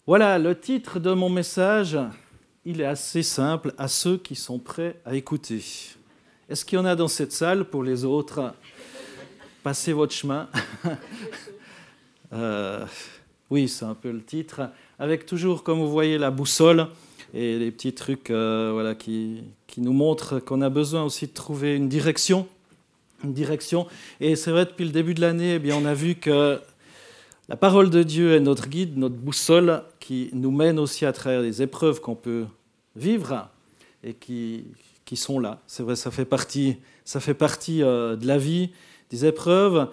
Voilà, le titre de mon message, il est assez simple, à ceux qui sont prêts à écouter. Est-ce qu'il y en a dans cette salle? Pour les autres, passez votre chemin. Oui, c'est un peu le titre, avec toujours, comme vous voyez, la boussole et les petits trucs qui nous montrent qu'on a besoin aussi de trouver une direction. Et c'est vrai, depuis le début de l'année, on a vu que la parole de Dieu est notre guide, notre boussole, qui nous mène aussi à travers les épreuves qu'on peut vivre et qui sont là. C'est vrai, ça fait partie de la vie, des épreuves.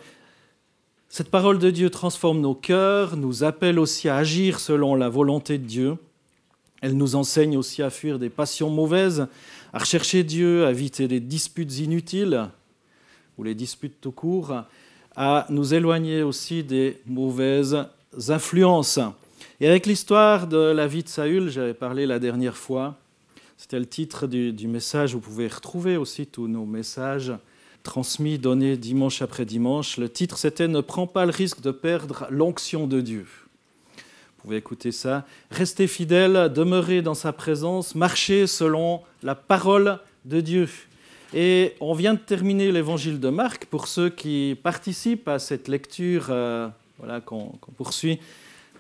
Cette parole de Dieu transforme nos cœurs, nous appelle aussi à agir selon la volonté de Dieu. Elle nous enseigne aussi à fuir des passions mauvaises, à rechercher Dieu, à éviter les disputes inutiles ou les disputes tout court, à nous éloigner aussi des mauvaises influences. Et avec l'histoire de la vie de Saül, j'avais parlé la dernière fois, c'était le titre du message, vous pouvez retrouver aussi tous nos messages transmis, donnés dimanche après dimanche. Le titre, c'était « Ne prends pas le risque de perdre l'onction de Dieu ». Vous pouvez écouter ça. Restez fidèle, demeurez dans sa présence, marchez selon la parole de Dieu. Et on vient de terminer l'évangile de Marc. Pour ceux qui participent à cette lecture qu'on poursuit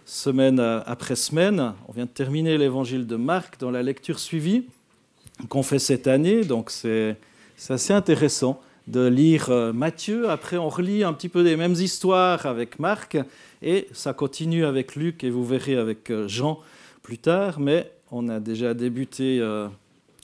semaine après semaine, on vient de terminer l'évangile de Marc dans la lecture suivie qu'on fait cette année. Donc c'est assez intéressant de lire Matthieu. Après, on relit un petit peu les mêmes histoires avec Marc et ça continue avec Luc et vous verrez avec Jean plus tard. Mais on a déjà débuté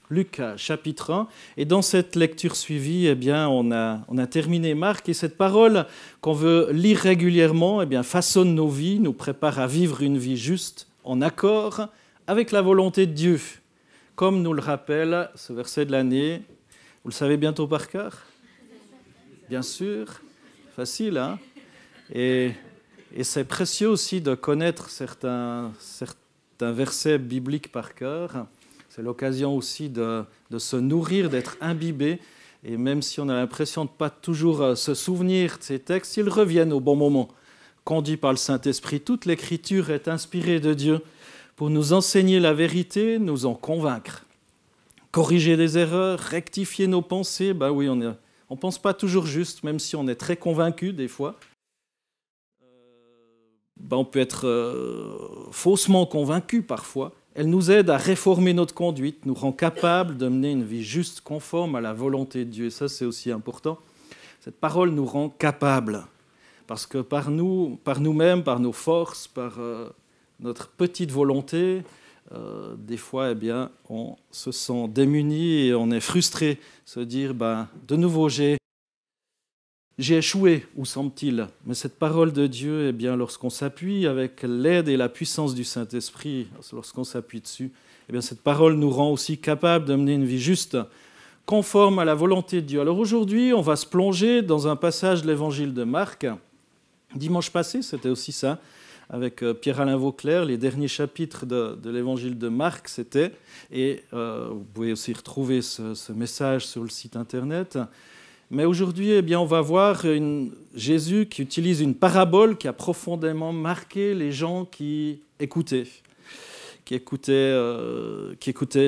Luc chapitre 1. Et dans cette lecture suivie, on a terminé Marc. Et cette parole qu'on veut lire régulièrement façonne nos vies, nous prépare à vivre une vie juste, en accord avec la volonté de Dieu. Comme nous le rappelle ce verset de l'année. Vous le savez bientôt par cœur? Bien sûr, facile, hein? Et c'est précieux aussi de connaître certains versets bibliques par cœur. C'est l'occasion aussi de se nourrir, d'être imbibé. Et même si on a l'impression de ne pas toujours se souvenir de ces textes, ils reviennent au bon moment. Conduits par le Saint-Esprit, toute l'Écriture est inspirée de Dieu pour nous enseigner la vérité, nous en convaincre. Corriger des erreurs, rectifier nos pensées. Oui, on ne pense pas toujours juste, même si on est très convaincu des fois. On peut être faussement convaincu parfois. Elle nous aide à réformer notre conduite, nous rend capables de mener une vie juste, conforme à la volonté de Dieu. Et ça, c'est aussi important. Cette parole nous rend capables. Parce que par nous-mêmes, par nos forces, par notre petite volonté, des fois, on se sent démuni et on est frustré. Se dire, de nouveau, j'ai échoué, où semble-t-il? Mais cette parole de Dieu, lorsqu'on s'appuie avec l'aide et la puissance du Saint-Esprit, lorsqu'on s'appuie dessus, cette parole nous rend aussi capables de mener une vie juste, conforme à la volonté de Dieu. Alors aujourd'hui, on va se plonger dans un passage de l'évangile de Marc. Dimanche passé, c'était aussi ça, avec Pierre-Alain Vauclair, les derniers chapitres de l'évangile de Marc, c'était, et vous pouvez aussi retrouver ce message sur le site internet. Mais aujourd'hui, on va voir Jésus qui utilise une parabole qui a profondément marqué les gens qui écoutaient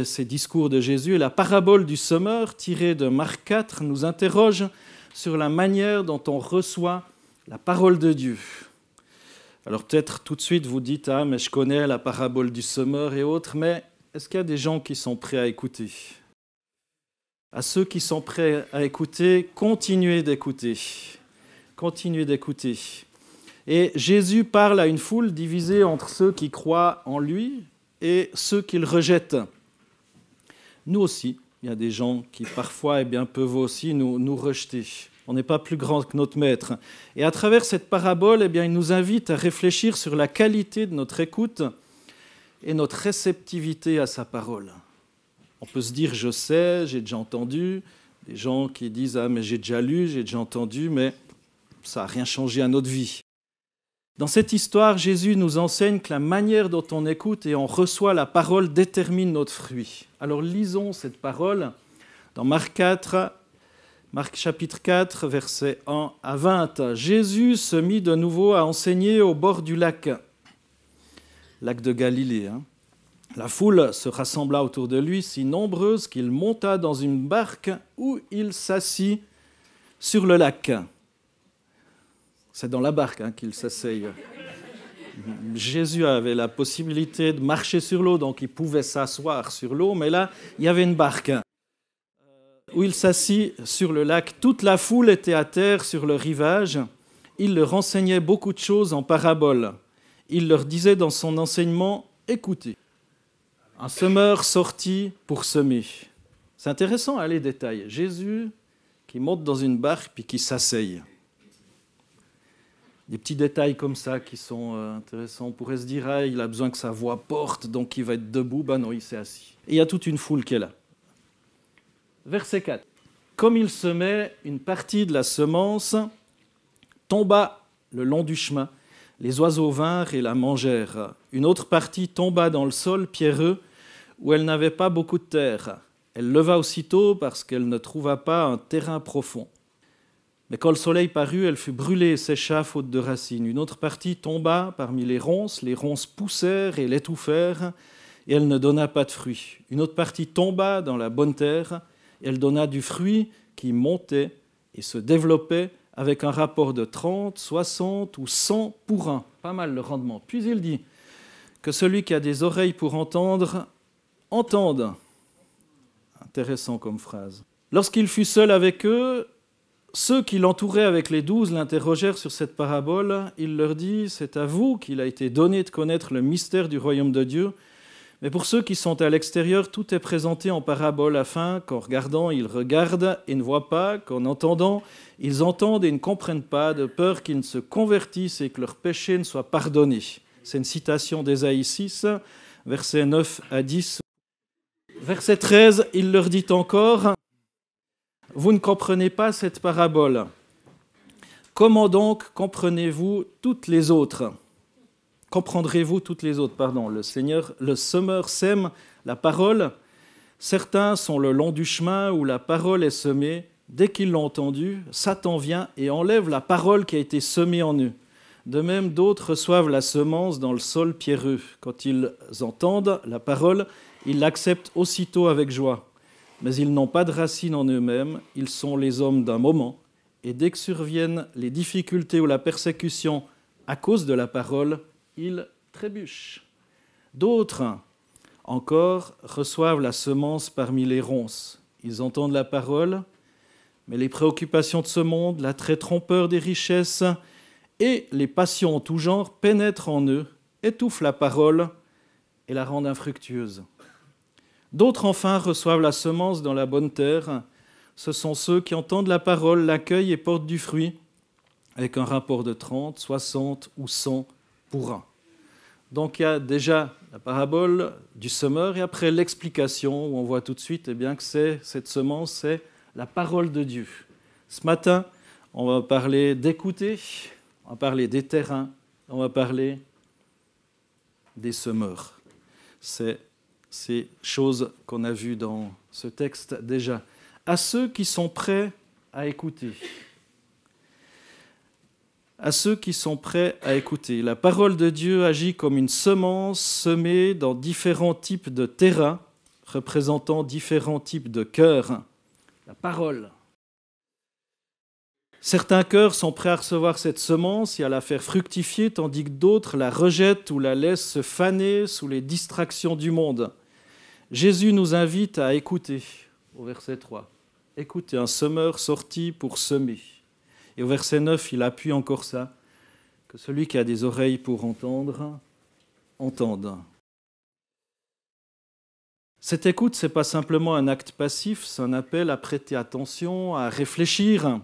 ces discours de Jésus. Et la parabole du semeur, tirée de Marc 4, nous interroge sur la manière dont on reçoit la parole de Dieu. Alors peut-être tout de suite vous dites « Ah, mais je connais la parabole du semeur et autres », mais est-ce qu'il y a des gens qui sont prêts à écouter ? À ceux qui sont prêts à écouter, continuez d'écouter. Continuez d'écouter. Et Jésus parle à une foule divisée entre ceux qui croient en lui et ceux qui le rejettent. Nous aussi, il y a des gens qui parfois peuvent aussi nous rejeter. On n'est pas plus grand que notre maître. Et à travers cette parabole, il nous invite à réfléchir sur la qualité de notre écoute et notre réceptivité à sa parole. On peut se dire « je sais, j'ai déjà entendu », des gens qui disent « ah mais j'ai déjà lu, j'ai déjà entendu », mais ça n'a rien changé à notre vie. Dans cette histoire, Jésus nous enseigne que la manière dont on écoute et on reçoit la parole détermine notre fruit. Alors lisons cette parole dans Marc chapitre 4, versets 1 à 20. Jésus se mit de nouveau à enseigner au bord du lac. lac de Galilée. La foule se rassembla autour de lui, si nombreuse qu'il monta dans une barque où il s'assit sur le lac. C'est dans la barque qu'il s'asseye. Jésus avait la possibilité de marcher sur l'eau, donc il pouvait s'asseoir sur l'eau, mais là, il y avait une barque où il s'assit sur le lac. Toute la foule était à terre sur le rivage. Il leur enseignait beaucoup de choses en paraboles. Il leur disait dans son enseignement, « Écoutez, un semeur sortit pour semer. » C'est intéressant, les détails. Jésus qui monte dans une barque puis qui s'asseye. Des petits détails comme ça qui sont intéressants. On pourrait se dire, il a besoin que sa voix porte, donc il va être debout. Ben non, il s'est assis. Et il y a toute une foule qui est là. Verset 4. Comme il semait, une partie de la semence tomba le long du chemin. Les oiseaux vinrent et la mangèrent. Une autre partie tomba dans le sol pierreux, où elle n'avait pas beaucoup de terre. Elle leva aussitôt parce qu'elle ne trouva pas un terrain profond. Mais quand le soleil parut, elle fut brûlée et sécha faute de racines. Une autre partie tomba parmi les ronces poussèrent et l'étouffèrent, et elle ne donna pas de fruit. Une autre partie tomba dans la bonne terre, et elle donna du fruit qui montait et se développait avec un rapport de 30, 60 ou 100 pour 1. Pas mal le rendement. Puis il dit que celui qui a des oreilles pour entendre, entende. Intéressant comme phrase. Lorsqu'il fut seul avec eux, ceux qui l'entouraient avec les 12 l'interrogèrent sur cette parabole. Il leur dit, c'est à vous qu'il a été donné de connaître le mystère du royaume de Dieu. Mais pour ceux qui sont à l'extérieur, tout est présenté en parabole afin qu'en regardant, ils regardent et ne voient pas, qu'en entendant, ils entendent et ne comprennent pas, de peur qu'ils ne se convertissent et que leurs péchés ne soient pardonnés. C'est une citation d'Ésaïe 6, versets 9 à 10. Verset 13, il leur dit encore, « Vous ne comprenez pas cette parabole. Comment donc comprenez-vous toutes les autres ?» Comprendrez-vous toutes les autres, pardon. Le semeur sème la parole. Certains sont le long du chemin où la parole est semée. Dès qu'ils l'ont entendue, Satan vient et enlève la parole qui a été semée en eux. De même, d'autres reçoivent la semence dans le sol pierreux. Quand ils entendent la parole, ils l'acceptent aussitôt avec joie. Mais ils n'ont pas de racine en eux-mêmes, ils sont les hommes d'un moment. Et dès que surviennent les difficultés ou la persécution à cause de la parole, ils trébuchent. D'autres, encore, reçoivent la semence parmi les ronces. Ils entendent la parole, mais les préoccupations de ce monde, l'attrait trompeur des richesses et les passions en tout genre pénètrent en eux, étouffent la parole et la rendent infructueuse. D'autres, enfin, reçoivent la semence dans la bonne terre. Ce sont ceux qui entendent la parole, l'accueillent et portent du fruit, avec un rapport de 30, 60 ou 100 pour 1. Donc il y a déjà la parabole du semeur et après l'explication où on voit tout de suite que cette semence, c'est la parole de Dieu. Ce matin, on va parler d'écouter, on va parler des terrains, on va parler des semeurs. C'est ces choses qu'on a vues dans ce texte déjà. À ceux qui sont prêts à écouter. À ceux qui sont prêts à écouter. La parole de Dieu agit comme une semence semée dans différents types de terrains, représentant différents types de cœurs. La parole. Certains cœurs sont prêts à recevoir cette semence et à la faire fructifier, tandis que d'autres la rejettent ou la laissent se faner sous les distractions du monde. Jésus nous invite à écouter, au verset 3. Écoutez, un semeur sorti pour semer. Et au verset 9, il appuie encore ça, que celui qui a des oreilles pour entendre, entende. Cette écoute, ce n'est pas simplement un acte passif, c'est un appel à prêter attention, à réfléchir,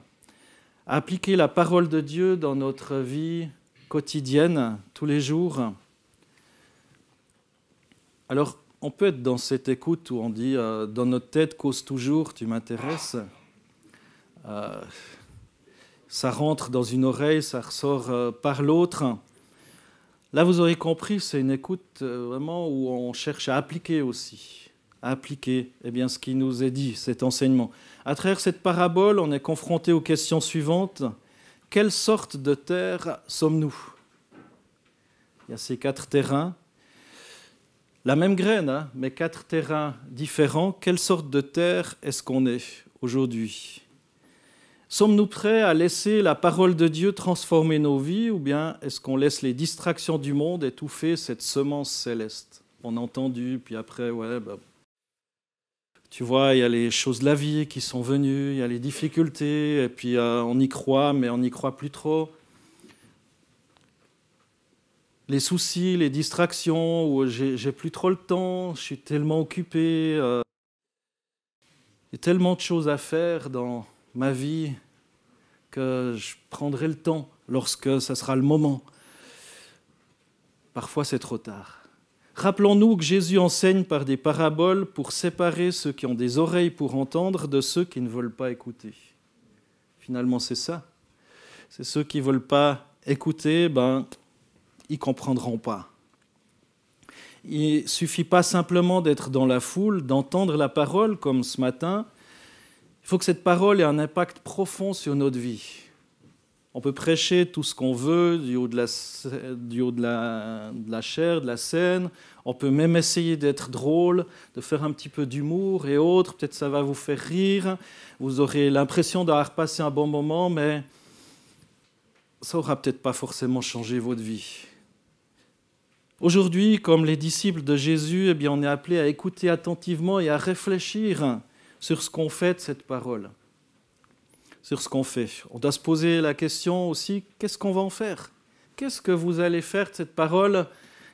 à appliquer la parole de Dieu dans notre vie quotidienne, tous les jours. Alors, on peut être dans cette écoute où on dit dans notre tête, cause toujours, tu m'intéresses. Ça rentre dans une oreille, ça ressort par l'autre. Là, vous aurez compris, c'est une écoute vraiment où on cherche à appliquer aussi, à appliquer ce qui nous est dit, cet enseignement. À travers cette parabole, on est confronté aux questions suivantes. Quelle sorte de terre sommes-nous ? Il y a ces 4 terrains. La même graine, hein, mais 4 terrains différents. Quelle sorte de terre est-ce qu'on est aujourd'hui ? Sommes-nous prêts à laisser la parole de Dieu transformer nos vies, ou bien est-ce qu'on laisse les distractions du monde étouffer cette semence céleste ? On a entendu, puis après, tu vois, il y a les choses de la vie qui sont venues, il y a les difficultés, et puis on y croit, mais on n'y croit plus trop. Les soucis, les distractions, où j'ai plus trop le temps, je suis tellement occupé, il y a tellement de choses à faire dans ma vie que je prendrai le temps lorsque ça sera le moment. Parfois, c'est trop tard. Rappelons-nous que Jésus enseigne par des paraboles pour séparer ceux qui ont des oreilles pour entendre de ceux qui ne veulent pas écouter. Finalement, c'est ça. C'est ceux qui ne veulent pas écouter, ils ne comprendront pas. Il ne suffit pas simplement d'être dans la foule, d'entendre la parole comme ce matin. Il faut que cette parole ait un impact profond sur notre vie. On peut prêcher tout ce qu'on veut du haut de la chair, de la scène. On peut même essayer d'être drôle, de faire un petit peu d'humour et autres. Peut-être ça va vous faire rire. Vous aurez l'impression d'avoir passé un bon moment, mais ça n'aura peut-être pas forcément changé votre vie. Aujourd'hui, comme les disciples de Jésus, on est appelé à écouter attentivement et à réfléchir sur ce qu'on fait de cette parole, sur ce qu'on fait. On doit se poser la question aussi, qu'est-ce qu'on va en faire ? Qu'est-ce que vous allez faire de cette parole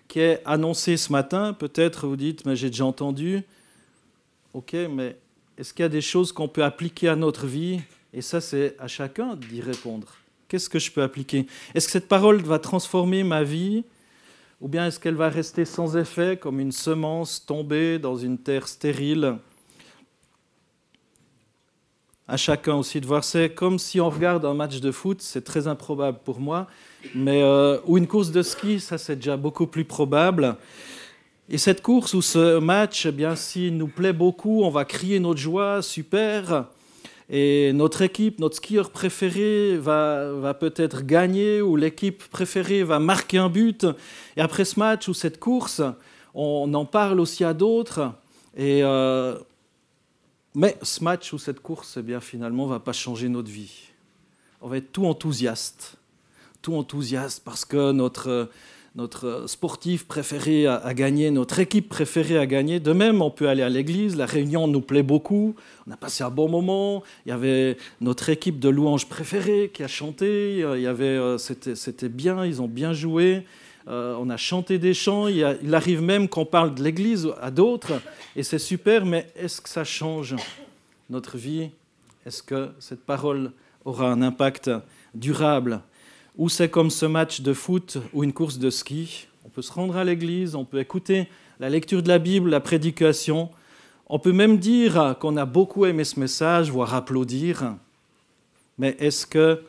qui est annoncée ce matin ? Peut-être vous dites, mais j'ai déjà entendu. Ok, mais est-ce qu'il y a des choses qu'on peut appliquer à notre vie ? Et ça, c'est à chacun d'y répondre. Qu'est-ce que je peux appliquer ? Est-ce que cette parole va transformer ma vie ? Ou bien est-ce qu'elle va rester sans effet, comme une semence tombée dans une terre stérile ? À chacun aussi de voir. C'est comme si on regarde un match de foot, c'est très improbable pour moi, mais ou une course de ski, ça c'est déjà beaucoup plus probable. Et cette course ou ce match, s'il nous plaît beaucoup, on va crier notre joie, super. Et notre équipe, notre skieur préféré va peut-être gagner, ou l'équipe préférée va marquer un but. Et après ce match ou cette course, on en parle aussi à d'autres. Mais ce match ou cette course, finalement, ne va pas changer notre vie. On va être tout enthousiaste parce que notre sportif préféré a gagné, notre équipe préférée a gagné. De même, on peut aller à l'église, la réunion nous plaît beaucoup, on a passé un bon moment, il y avait notre équipe de louanges préférée qui a chanté, c'était bien, ils ont bien joué. On a chanté des chants, il arrive même qu'on parle de l'Église à d'autres, et c'est super, mais est-ce que ça change notre vie ? Est-ce que cette parole aura un impact durable ? Ou c'est comme ce match de foot ou une course de ski, on peut se rendre à l'Église, on peut écouter la lecture de la Bible, la prédication, on peut même dire qu'on a beaucoup aimé ce message, voire applaudir, mais est-ce que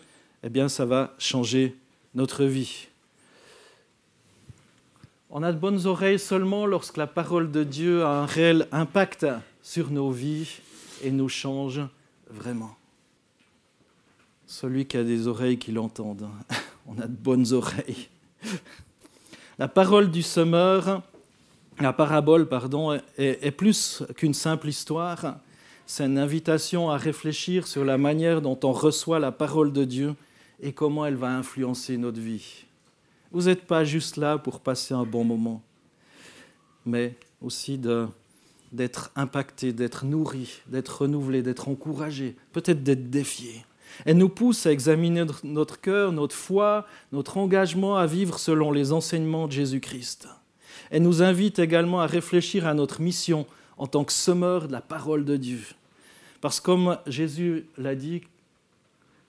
ça va changer notre vie ? On a de bonnes oreilles seulement lorsque la parole de Dieu a un réel impact sur nos vies et nous change vraiment. Celui qui a des oreilles qui l'entendent. On a de bonnes oreilles. La parole du semeur, la parabole, est plus qu'une simple histoire. C'est une invitation à réfléchir sur la manière dont on reçoit la parole de Dieu et comment elle va influencer notre vie. Vous n'êtes pas juste là pour passer un bon moment, mais aussi d'être impacté, d'être nourri, d'être renouvelé, d'être encouragé, peut-être d'être défié. Elle nous pousse à examiner notre cœur, notre foi, notre engagement à vivre selon les enseignements de Jésus-Christ. Elle nous invite également à réfléchir à notre mission en tant que semeur de la parole de Dieu. Parce que comme Jésus l'a dit,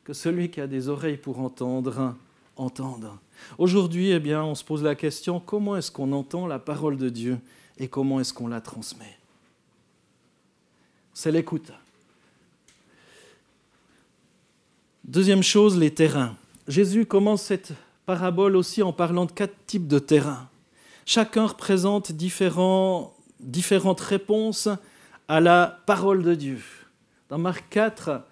que celui qui a des oreilles pour entendre, entende. Aujourd'hui, on se pose la question, comment est-ce qu'on entend la parole de Dieu et comment est-ce qu'on la transmet ? C'est l'écoute. Deuxième chose, les terrains. Jésus commence cette parabole aussi en parlant de 4 types de terrains. Chacun représente différentes réponses à la parole de Dieu. Dans Marc 4,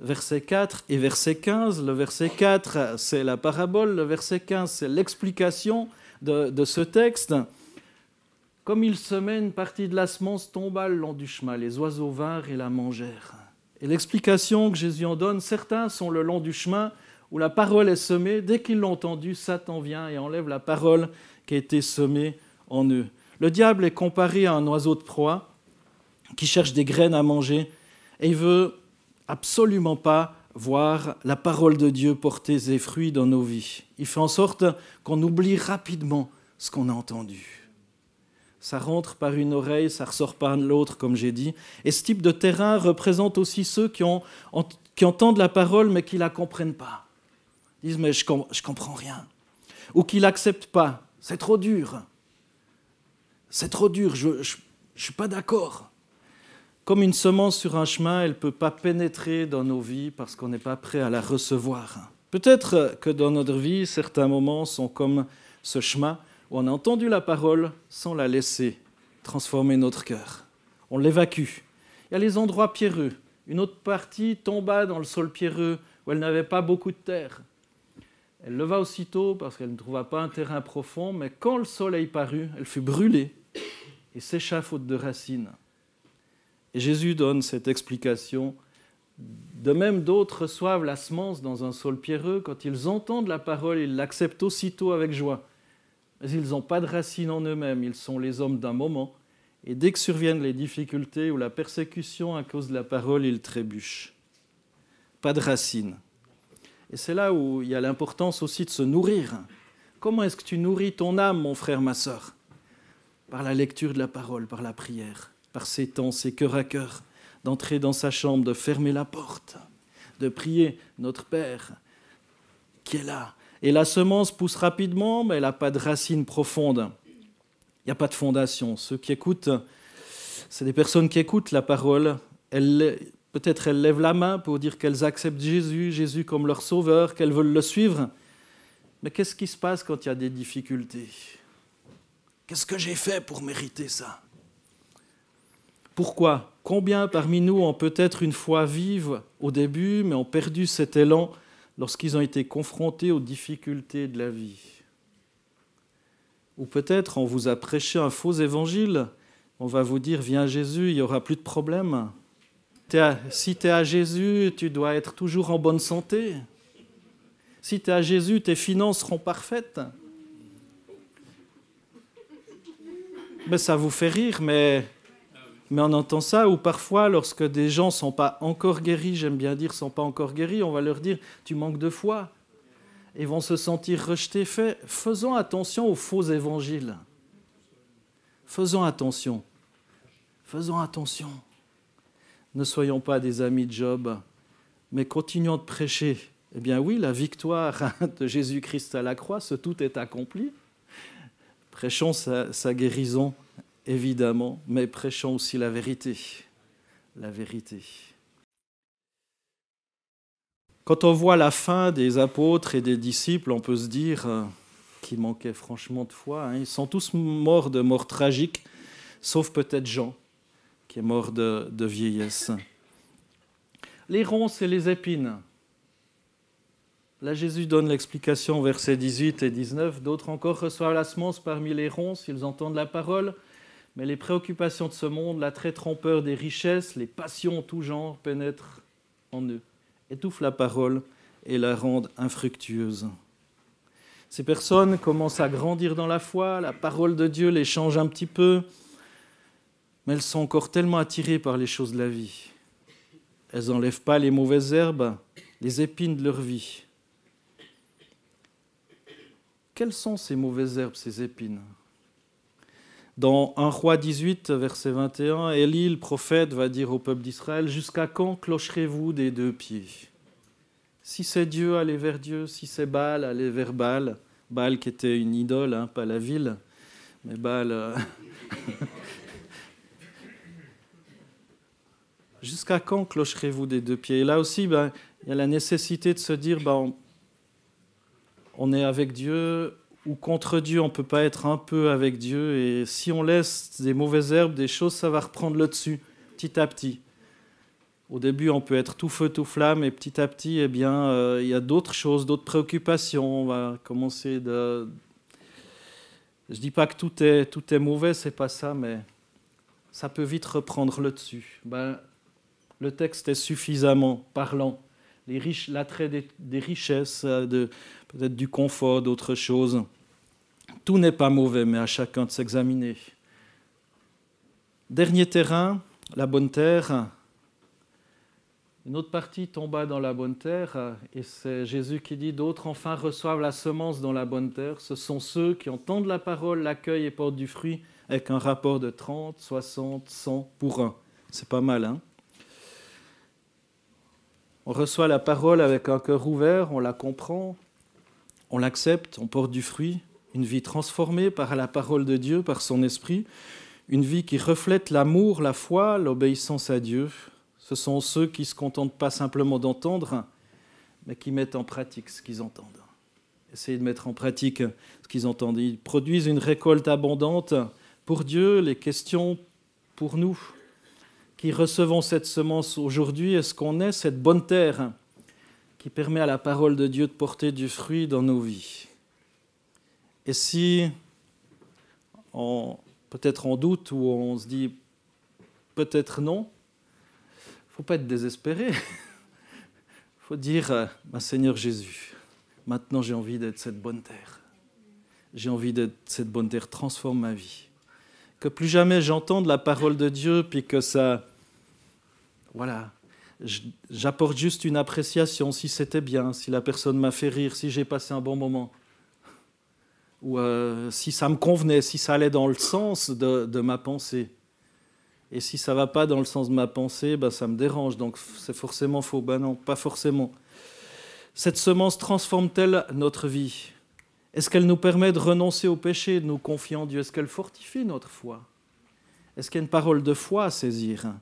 verset 4 et verset 15, le verset 4, c'est la parabole, le verset 15, c'est l'explication de ce texte. Comme il semait, une partie de la semence tomba le long du chemin. Les oiseaux vinrent et la mangèrent. Et l'explication que Jésus en donne, certains sont le long du chemin où la parole est semée. Dès qu'ils l'ont entendue, Satan vient et enlève la parole qui a été semée en eux. Le diable est comparé à un oiseau de proie qui cherche des graines à manger et il veut absolument pas voir la parole de Dieu porter ses fruits dans nos vies. Il fait en sorte qu'on oublie rapidement ce qu'on a entendu. Ça rentre par une oreille, ça ressort par l'autre, comme j'ai dit. Et ce type de terrain représente aussi ceux qui entendent la parole, mais qui ne la comprennent pas. Ils disent, mais je comprends rien. Ou qui ne l'acceptent pas. C'est trop dur. C'est trop dur, je ne suis pas d'accord. Comme une semence sur un chemin, elle ne peut pas pénétrer dans nos vies parce qu'on n'est pas prêt à la recevoir. Peut-être que dans notre vie, certains moments sont comme ce chemin où on a entendu la parole sans la laisser transformer notre cœur. On l'évacue. Il y a les endroits pierreux. Une autre partie tomba dans le sol pierreux où elle n'avait pas beaucoup de terre. Elle leva aussitôt parce qu'elle ne trouva pas un terrain profond, mais quand le soleil parut, elle fut brûlée et sécha faute de racines. Et Jésus donne cette explication. De même, d'autres reçoivent la semence dans un sol pierreux. Quand ils entendent la parole, ils l'acceptent aussitôt avec joie. Mais ils n'ont pas de racines en eux-mêmes. Ils sont les hommes d'un moment. Et dès que surviennent les difficultés ou la persécution à cause de la parole, ils trébuchent. Pas de racines. Et c'est là où il y a l'importance aussi de se nourrir. Comment est-ce que tu nourris ton âme, mon frère, ma sœur ? Par la lecture de la parole, par la prière. Par ces temps, ces cœur à cœur, d'entrer dans sa chambre, de fermer la porte, de prier notre Père qui est là. Et la semence pousse rapidement, mais elle n'a pas de racines profondes. Il n'y a pas de fondation. Ceux qui écoutent, c'est des personnes qui écoutent la parole. Peut-être elles lèvent la main pour dire qu'elles acceptent Jésus comme leur sauveur, qu'elles veulent le suivre. Mais qu'est-ce qui se passe quand il y a des difficultés ? Qu'est-ce que j'ai fait pour mériter ça ? Pourquoi ? Combien parmi nous ont peut-être une foi vive au début, mais ont perdu cet élan lorsqu'ils ont été confrontés aux difficultés de la vie ? Ou peut-être on vous a prêché un faux évangile, on va vous dire « Viens Jésus, il n'y aura plus de problème. Si tu es à Jésus, tu dois être toujours en bonne santé. Si tu es à Jésus, tes finances seront parfaites. » Mais ça vous fait rire, mais on entend ça, ou parfois, lorsque des gens ne sont pas encore guéris, j'aime bien dire ne sont pas encore guéris, on va leur dire « tu manques de foi ». Ils vont se sentir rejetés. Faisons attention aux faux évangiles. Faisons attention. Faisons attention. Ne soyons pas des amis de Job, mais continuons de prêcher. Eh bien oui, la victoire de Jésus-Christ à la croix, ce tout est accompli. Prêchons sa guérison, évidemment, mais prêchons aussi la vérité. La vérité. Quand on voit la fin des apôtres et des disciples, on peut se dire qu'ils manquaient franchement de foi. Ils sont tous morts de mort tragique, sauf peut-être Jean, qui est mort de vieillesse. Les ronces et les épines. Là, Jésus donne l'explication, versets 18 et 19. D'autres encore reçoivent la semence parmi les ronces, ils entendent la parole, mais les préoccupations de ce monde, l'attrait trompeur des richesses, les passions en tout genre pénètrent en eux, étouffent la parole et la rendent infructueuse. Ces personnes commencent à grandir dans la foi, la parole de Dieu les change un petit peu, mais elles sont encore tellement attirées par les choses de la vie. Elles n'enlèvent pas les mauvaises herbes, les épines de leur vie. Quelles sont ces mauvaises herbes, ces épines ? Dans 1 Roi 18, verset 21, Élie, le prophète, va dire au peuple d'Israël « Jusqu'à quand clocherez-vous des deux pieds ?» Si c'est Dieu, allez vers Dieu. Si c'est Baal, allez vers Baal. Baal qui était une idole, pas la ville, mais Baal... Jusqu'à quand clocherez-vous des deux pieds ? Et là aussi, il y a la nécessité de se dire on est avec Dieu ou contre Dieu, on ne peut pas être un peu avec Dieu. Et si on laisse des mauvaises herbes, des choses, ça va reprendre le dessus, petit à petit. Au début, on peut être tout feu, tout flamme, et petit à petit, il y a d'autres choses, d'autres préoccupations. On va commencer Je ne dis pas que tout est mauvais, c'est pas ça, mais ça peut vite reprendre le dessus. Le texte est suffisamment parlant. L'attrait des richesses, peut-être du confort, d'autres choses. Tout n'est pas mauvais, mais à chacun de s'examiner. Dernier terrain, la bonne terre. Une autre partie tomba dans la bonne terre, et c'est Jésus qui dit « D'autres enfin reçoivent la semence dans la bonne terre. Ce sont ceux qui entendent la parole, l'accueillent et portent du fruit, avec un rapport de 30, 60, 100 pour 1. » C'est pas mal, hein? On reçoit la parole avec un cœur ouvert, on la comprend, on l'accepte, on porte du fruit, une vie transformée par la parole de Dieu, par son esprit, une vie qui reflète l'amour, la foi, l'obéissance à Dieu. Ce sont ceux qui ne se contentent pas simplement d'entendre, mais qui mettent en pratique ce qu'ils entendent. Essayez de mettre en pratique ce qu'ils entendent. Ils produisent une récolte abondante pour Dieu, les questions pour nous, qui recevons cette semence aujourd'hui. Est-ce qu'on est cette bonne terre qui permet à la parole de Dieu de porter du fruit dans nos vies? Et si, peut-être on doute ou on se dit peut-être non, il ne faut pas être désespéré. Il faut dire, Seigneur Jésus, maintenant j'ai envie d'être cette bonne terre. J'ai envie d'être cette bonne terre, transforme ma vie. Que plus jamais j'entende la parole de Dieu, puis que ça... Voilà, j'apporte juste une appréciation, si c'était bien, si la personne m'a fait rire, si j'ai passé un bon moment, ou si ça me convenait, si ça allait dans le sens de ma pensée. Et si ça ne va pas dans le sens de ma pensée, ça me dérange, donc c'est forcément faux. Non, pas forcément. Cette semence transforme-t-elle notre vie? Est-ce qu'elle nous permet de renoncer au péché, de nous confier en Dieu? Est-ce qu'elle fortifie notre foi? Est-ce qu'il y a une parole de foi à saisir?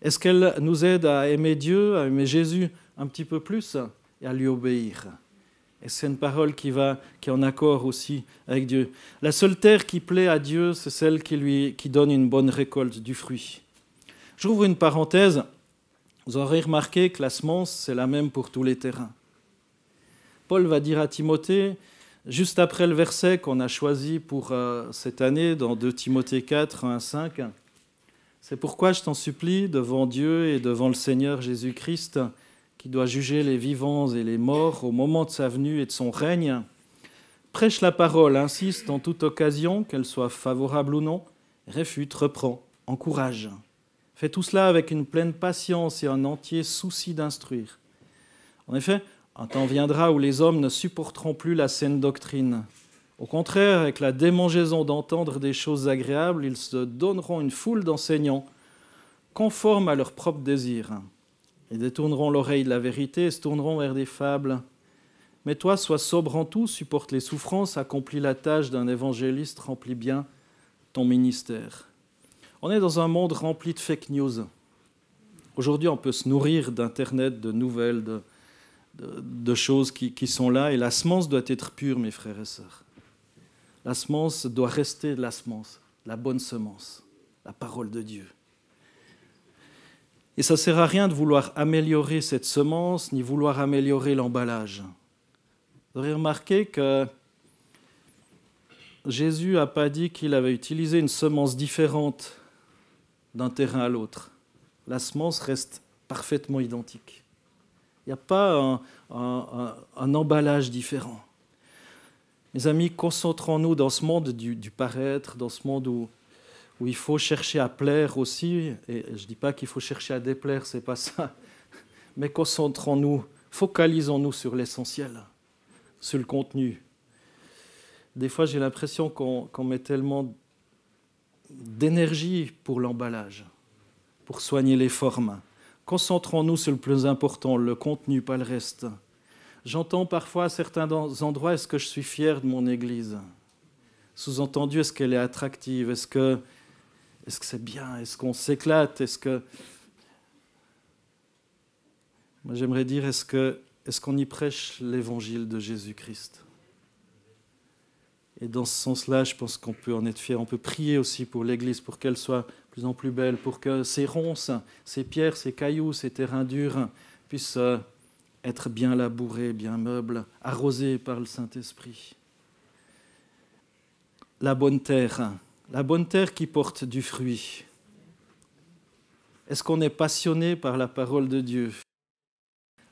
Est-ce qu'elle nous aide à aimer Dieu, à aimer Jésus un petit peu plus et à lui obéir? Et c'est une parole qui est en accord aussi avec Dieu. La seule terre qui plaît à Dieu, c'est celle qui donne une bonne récolte du fruit. J'ouvre une parenthèse. Vous aurez remarqué que la semence, c'est la même pour tous les terrains. Paul va dire à Timothée, juste après le verset qu'on a choisi pour cette année, dans 2 Timothée 4, 1 à 5, « C'est pourquoi je t'en supplie, devant Dieu et devant le Seigneur Jésus-Christ, qui doit juger les vivants et les morts au moment de sa venue et de son règne, prêche la parole, insiste en toute occasion, qu'elle soit favorable ou non, réfute, reprend, encourage. Fais tout cela avec une pleine patience et un entier souci d'instruire. En effet, un temps viendra où les hommes ne supporteront plus la saine doctrine. Au contraire, avec la démangeaison d'entendre des choses agréables, ils se donneront une foule d'enseignants conformes à leurs propres désirs. Ils détourneront l'oreille de la vérité et se tourneront vers des fables. Mais toi, sois sobre en tout, supporte les souffrances, accomplis la tâche d'un évangéliste, remplis bien ton ministère. » On est dans un monde rempli de fake news. Aujourd'hui, on peut se nourrir d'Internet, de nouvelles, de choses qui sont là. Et la semence doit être pure, mes frères et sœurs. La semence doit rester la semence, la bonne semence, la parole de Dieu. Et ça ne sert à rien de vouloir améliorer cette semence, ni vouloir améliorer l'emballage. Vous aurez remarqué que Jésus n'a pas dit qu'il avait utilisé une semence différente d'un terrain à l'autre. La semence reste parfaitement identique. Il n'y a pas un emballage différent. Mes amis, concentrons-nous dans ce monde du paraître, dans ce monde où il faut chercher à plaire aussi, et je ne dis pas qu'il faut chercher à déplaire, ce n'est pas ça, mais concentrons-nous, focalisons-nous sur l'essentiel, sur le contenu. Des fois, j'ai l'impression qu'on met tellement d'énergie pour l'emballage, pour soigner les formes. Concentrons-nous sur le plus important, le contenu, pas le reste. J'entends parfois à certains endroits, est-ce que je suis fier de mon Église? Sous-entendu, est-ce qu'elle est attractive? Est-ce que c'est bien? Est-ce qu'on s'éclate? Moi, j'aimerais dire, est-ce qu'on y prêche l'évangile de Jésus-Christ? Et dans ce sens-là, je pense qu'on peut en être fier. On peut prier aussi pour l'Église, pour qu'elle soit de plus en plus belle, pour que ces ronces, ces pierres, ces cailloux, ces terrains durs puissent être bien labourés, bien meubles, arrosés par le Saint-Esprit. la bonne terre qui porte du fruit. Est-ce qu'on est passionné par la parole de Dieu?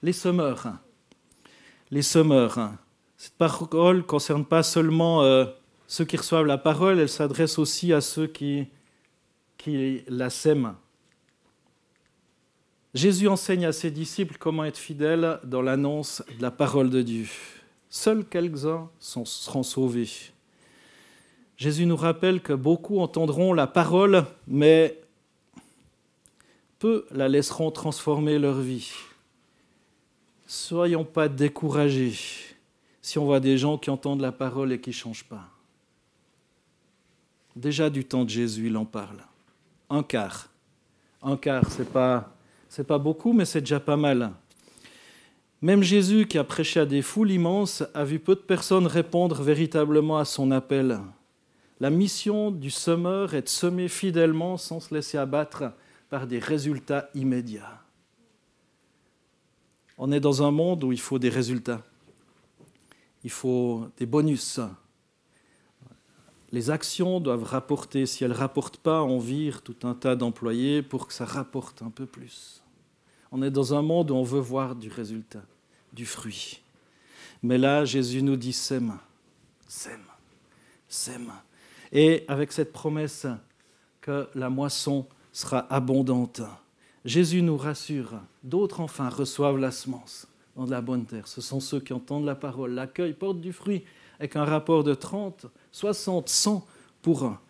Les semeurs. Cette parole ne concerne pas seulement ceux qui reçoivent la parole, elle s'adresse aussi à ceux qui la sèment. Jésus enseigne à ses disciples comment être fidèles dans l'annonce de la parole de Dieu. Seuls quelques-uns seront sauvés. Jésus nous rappelle que beaucoup entendront la parole, mais peu la laisseront transformer leur vie. Soyons pas découragés si on voit des gens qui entendent la parole et qui ne changent pas. Déjà du temps de Jésus, il en parle. Un quart, c'est pas beaucoup, mais c'est déjà pas mal. Même Jésus, qui a prêché à des foules immenses, a vu peu de personnes répondre véritablement à son appel. La mission du semeur est de semer fidèlement sans se laisser abattre par des résultats immédiats. On est dans un monde où il faut des résultats. Il faut des bonus. Les actions doivent rapporter. Si elles ne rapportent pas, on vire tout un tas d'employés pour que ça rapporte un peu plus. On est dans un monde où on veut voir du résultat, du fruit. Mais là, Jésus nous dit sème, sème, sème. Et avec cette promesse que la moisson sera abondante. Jésus nous rassure. D'autres, enfin, reçoivent la semence dans de la bonne terre. Ce sont ceux qui entendent la parole, l'accueillent, portent du fruit, avec un rapport de 30, 60, 100 pour 1.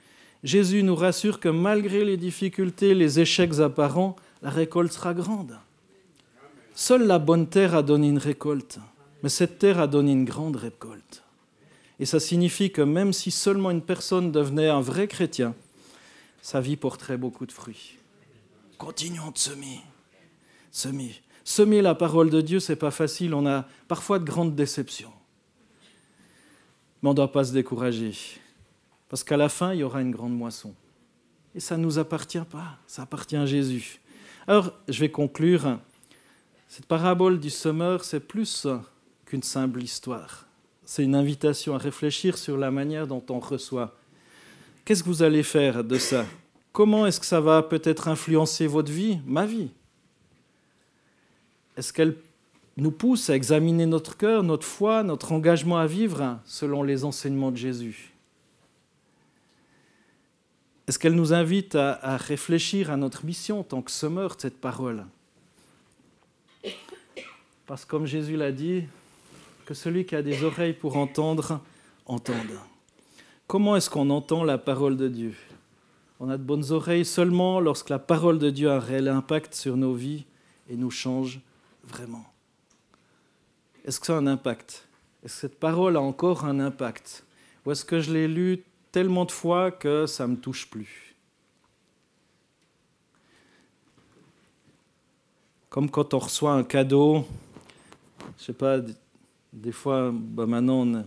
Jésus nous rassure que malgré les difficultés, les échecs apparents, la récolte sera grande. Seule la bonne terre a donné une récolte, mais cette terre a donné une grande récolte. Et ça signifie que même si seulement une personne devenait un vrai chrétien, sa vie porterait beaucoup de fruits. Continuons de semer. Semer la parole de Dieu, ce n'est pas facile. On a parfois de grandes déceptions. Mais on ne doit pas se décourager. Parce qu'à la fin, il y aura une grande moisson. Et ça ne nous appartient pas. Ça appartient à Jésus. Alors, je vais conclure. Cette parabole du semeur, c'est plus qu'une simple histoire. C'est une invitation à réfléchir sur la manière dont on reçoit. Qu'est-ce que vous allez faire de ça? Comment est-ce que ça va peut-être influencer votre vie, ma vie? Est-ce qu'elle nous pousse à examiner notre cœur, notre foi, notre engagement à vivre selon les enseignements de Jésus? Est-ce qu'elle nous invite à réfléchir à notre mission en tant que semeur de cette parole? Parce que comme Jésus l'a dit, que celui qui a des oreilles pour entendre, entende. Comment est-ce qu'on entend la parole de Dieu? On a de bonnes oreilles seulement lorsque la parole de Dieu a un réel impact sur nos vies et nous change vraiment. Est-ce que ça a un impact? Est-ce que cette parole a encore un impact? Ou est-ce que je l'ai lue tellement de fois que ça ne me touche plus? Comme quand on reçoit un cadeau, je ne sais pas, des fois, maintenant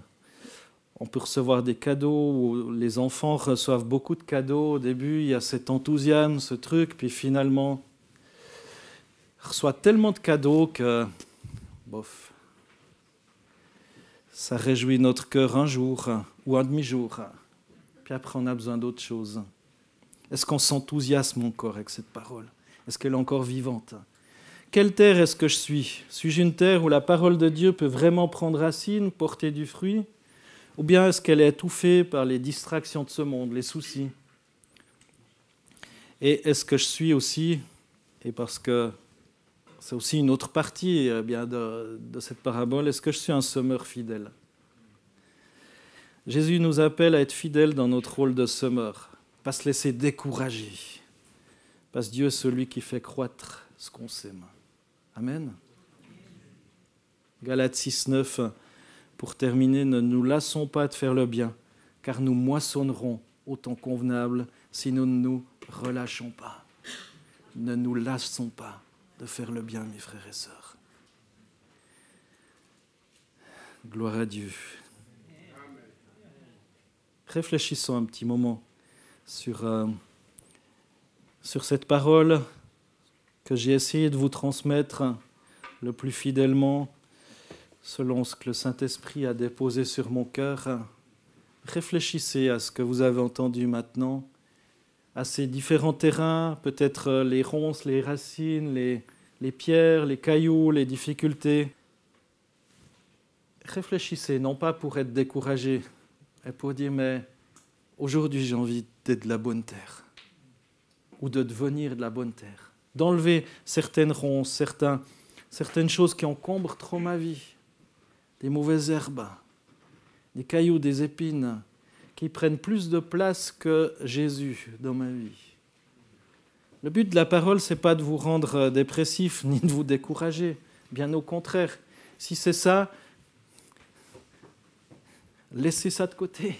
on peut recevoir des cadeaux, où les enfants reçoivent beaucoup de cadeaux. Au début, il y a cet enthousiasme, ce truc, puis finalement, ils reçoivent tellement de cadeaux que, bof, ça réjouit notre cœur un jour ou un demi-jour. Puis après, on a besoin d'autre chose. Est-ce qu'on s'enthousiasme encore avec cette parole? Est-ce qu'elle est encore vivante? Quelle terre est-ce que je suis? Suis-je une terre où la parole de Dieu peut vraiment prendre racine, porter du fruit? Ou bien est-ce qu'elle est étouffée par les distractions de ce monde, les soucis? Et est-ce que je suis aussi, et parce que c'est aussi une autre partie bien de cette parabole, est-ce que je suis un semeur fidèle? Jésus nous appelle à être fidèles dans notre rôle de semeur, pas se laisser décourager, parce que Dieu est celui qui fait croître ce qu'on sème. Amen. Galates 6:9. Pour terminer, ne nous lassons pas de faire le bien, car nous moissonnerons au temps convenable si nous ne nous relâchons pas. Ne nous lassons pas de faire le bien, mes frères et sœurs. Gloire à Dieu. Réfléchissons un petit moment sur cette parole que j'ai essayé de vous transmettre le plus fidèlement selon ce que le Saint-Esprit a déposé sur mon cœur. Réfléchissez à ce que vous avez entendu maintenant, à ces différents terrains, peut-être les ronces, les racines, les pierres, les cailloux, les difficultés. Réfléchissez, non pas pour être découragé, mais pour dire, mais aujourd'hui j'ai envie d'être de la bonne terre, ou de devenir de la bonne terre, d'enlever certaines ronces, certaines choses qui encombrent trop ma vie, des mauvaises herbes, des cailloux, des épines, qui prennent plus de place que Jésus dans ma vie. Le but de la parole, ce n'est pas de vous rendre dépressif, ni de vous décourager, bien au contraire. Si c'est ça, laissez ça de côté.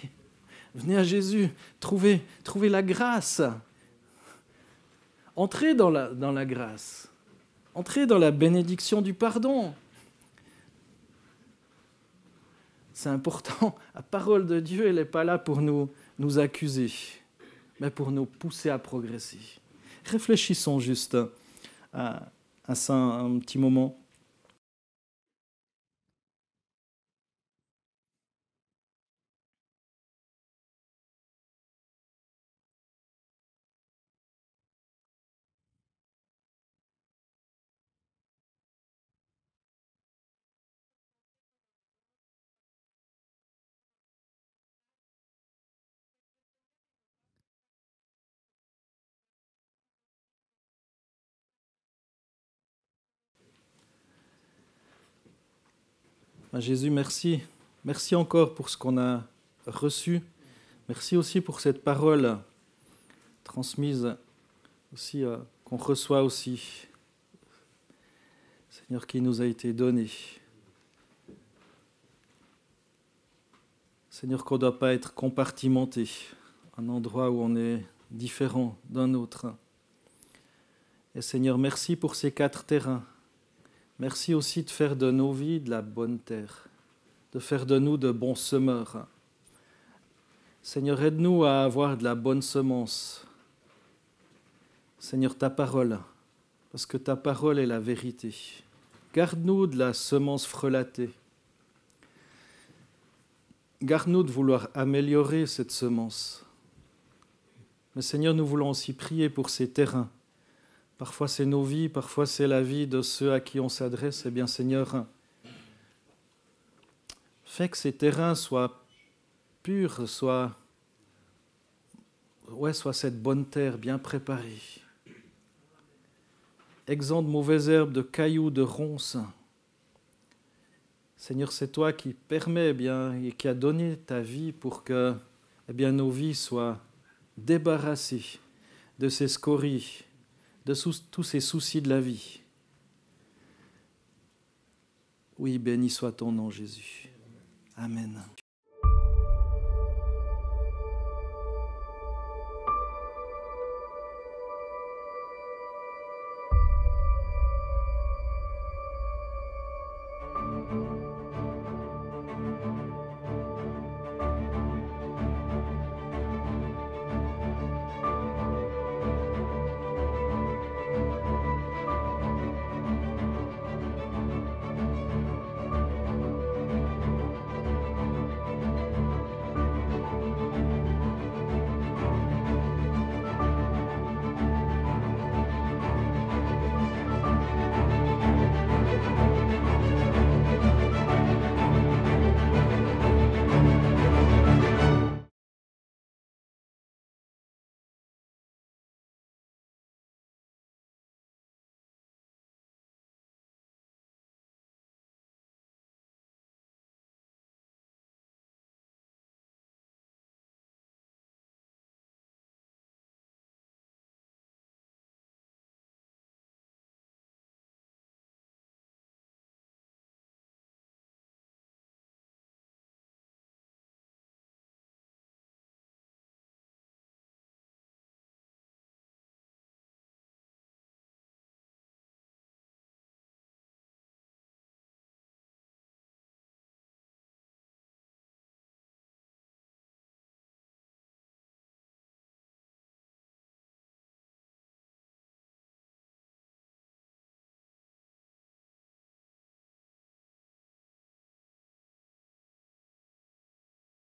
Venez à Jésus, trouvez la grâce. Entrez dans la grâce. Entrez dans la bénédiction du pardon. C'est important. La parole de Dieu, elle n'est pas là pour nous accuser, mais pour nous pousser à progresser. Réfléchissons juste à ça un petit moment. Jésus, merci. Merci encore pour ce qu'on a reçu. Merci aussi pour cette parole transmise aussi, qu'on reçoit aussi. Seigneur, qui nous a été donnée. Seigneur, qu'on ne doit pas être compartimenté, un endroit où on est différent d'un autre. Et Seigneur, merci pour ces 4 terrains. Merci aussi de faire de nos vies de la bonne terre, de faire de nous de bons semeurs. Seigneur, aide-nous à avoir de la bonne semence. Seigneur, ta parole, parce que ta parole est la vérité. Garde-nous de la semence frelatée. Garde-nous de vouloir améliorer cette semence. Mais Seigneur, nous voulons aussi prier pour ces terrains. Parfois c'est nos vies, parfois c'est la vie de ceux à qui on s'adresse. Eh bien Seigneur, fais que ces terrains soient purs, soient cette bonne terre bien préparée. Exempt de mauvaises herbes, de cailloux, de ronces. Seigneur, c'est toi qui permets et qui a donné ta vie pour que nos vies soient débarrassées de ces scories, de tous ces soucis de la vie. Oui, béni soit ton nom, Jésus. Amen.